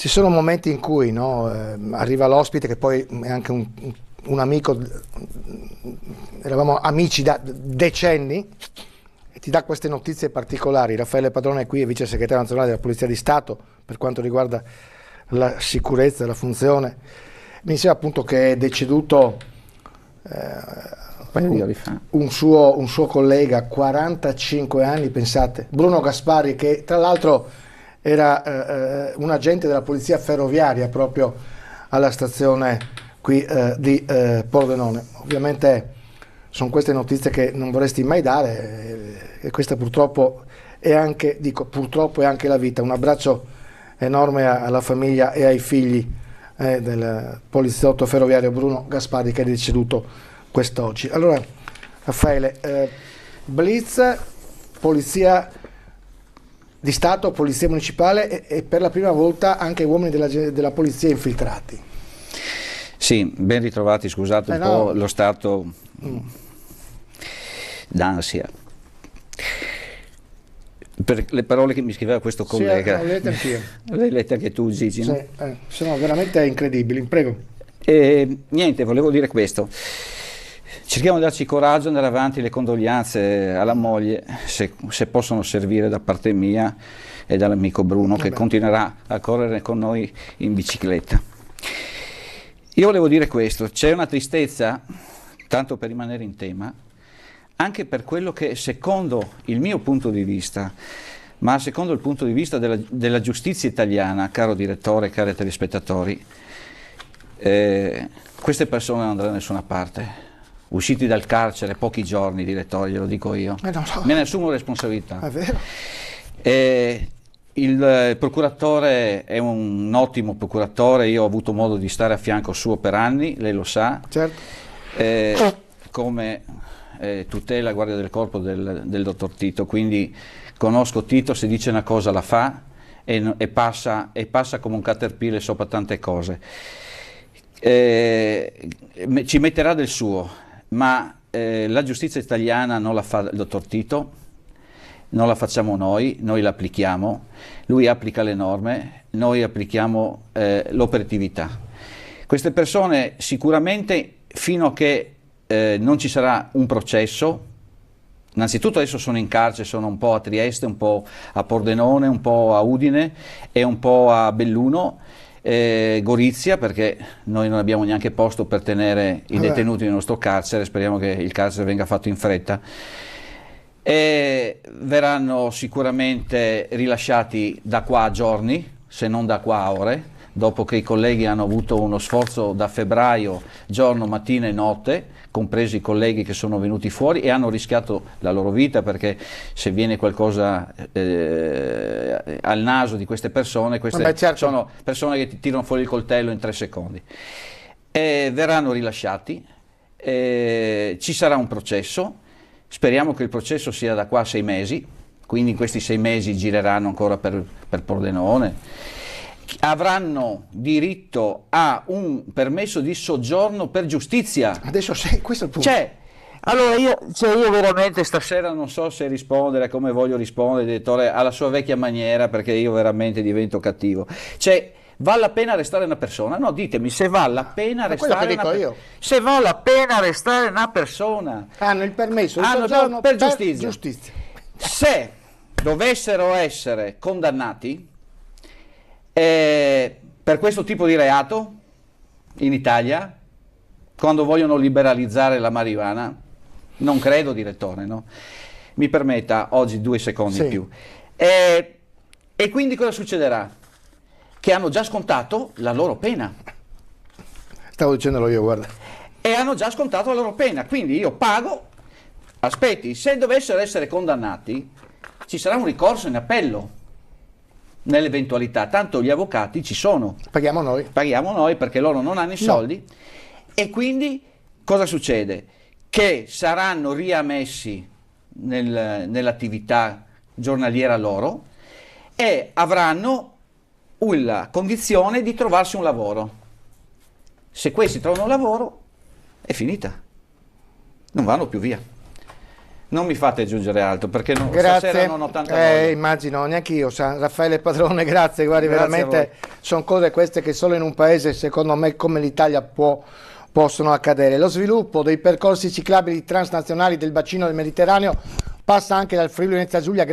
Ci sono momenti in cui, no, arriva l'ospite che poi è anche un amico, eravamo amici da decenni, e ti dà queste notizie particolari. Raffaele Padrone è qui, è vice segretario nazionale della Polizia di Stato per quanto riguarda la sicurezza e la funzione. Mi diceva appunto che è deceduto un suo collega, 45 anni, pensate, Bruno Gasparri, che tra l'altro era un agente della polizia ferroviaria proprio alla stazione qui di Pordenone. Ovviamente sono queste notizie che non vorresti mai dare, e questa purtroppo è anche, purtroppo è anche la vita. Un abbraccio enorme alla famiglia e ai figli del poliziotto ferroviario Bruno Gasparri, che è deceduto quest'oggi. Allora, Raffaele, Blitz, polizia di Stato, polizia municipale e per la prima volta anche uomini della polizia infiltrati. Sì, ben ritrovati, scusate un po' lo stato d'ansia. Per le parole che mi scriveva questo collega. Sì, l'ho letta anch'io. L'hai letta anche tu, Gigi? Sì, no? Sono veramente incredibili, prego. Niente, volevo dire questo. Cerchiamo di darci coraggio, andare avanti, le condoglianze alla moglie, se possono servire da parte mia e dall'amico Bruno, che continuerà a correre con noi in bicicletta. Io volevo dire questo, c'è una tristezza, tanto per rimanere in tema, anche per quello che secondo il mio punto di vista, ma secondo il punto di vista della giustizia italiana, caro direttore, cari telespettatori, queste persone non andranno da nessuna parte. Usciti dal carcere pochi giorni, direttore, glielo dico io, me ne assumo responsabilità. È vero. Il procuratore è un ottimo procuratore, io ho avuto modo di stare a fianco suo per anni, lei lo sa, certo. Come tutela guardia del corpo del dottor Tito, quindi conosco Tito, se dice una cosa la fa e passa come un caterpillar sopra tante cose. Ci metterà del suo, ma la giustizia italiana non la fa il dottor Tito, non la facciamo noi la applichiamo, lui applica le norme, noi applichiamo l'operatività. Queste persone sicuramente, fino a che non ci sarà un processo, innanzitutto adesso sono in carcere, sono un po' a Trieste, un po' a Pordenone, un po' a Udine e un po' a Belluno, Gorizia, perché noi non abbiamo neanche posto per tenere i detenuti nel nostro carcere, speriamo che il carcere venga fatto in fretta, e verranno sicuramente rilasciati da qua a giorni, se non da qua a ore, dopo che i colleghi hanno avuto uno sforzo da febbraio, giorno, mattina e notte, compresi i colleghi che sono venuti fuori e hanno rischiato la loro vita, perché se viene qualcosa al naso di queste persone, certo, sono persone che ti tirano fuori il coltello in 3 secondi. Verranno rilasciati, ci sarà un processo, speriamo che il processo sia da qua a 6 mesi, quindi in questi 6 mesi gireranno ancora per Pordenone. Avranno diritto a un permesso di soggiorno per giustizia. Adesso questo è il punto. Allora io veramente stasera non so se rispondere come voglio rispondere, direttore, alla sua vecchia maniera, perché io veramente divento cattivo. Vale la pena arrestare una persona? No, ditemi se vale la pena arrestare una persona. Se vale la pena arrestare una persona. Hanno il permesso di soggiorno per giustizia. Se dovessero essere condannati per questo tipo di reato in Italia, quando vogliono liberalizzare la marijuana, non credo, direttore, no? Mi permetta oggi 2 secondi in più. E quindi cosa succederà? Che hanno già scontato la loro pena. Stavo dicendolo io, guarda. E hanno già scontato la loro pena, quindi io pago, aspetti, se dovessero essere condannati ci sarà un ricorso in appello. Nell'eventualità, tanto gli avvocati ci sono. Paghiamo noi perché loro non hanno i soldi. E quindi cosa succede? Che saranno riammessi nell'attività giornaliera loro e avranno la condizione di trovarsi un lavoro. Se questi trovano un lavoro è finita, non vanno più via. Non mi fate aggiungere altro perché Grazie, stasera non ho tanta voglia. immagino, neanche io, Raffaele Padrone, grazie, guardi, Grazie a veramente voi. sono cose queste che solo in un paese, secondo me, come l'Italia possono accadere. Lo sviluppo dei percorsi ciclabili transnazionali del bacino del Mediterraneo passa anche dal Friuli Venezia Giulia.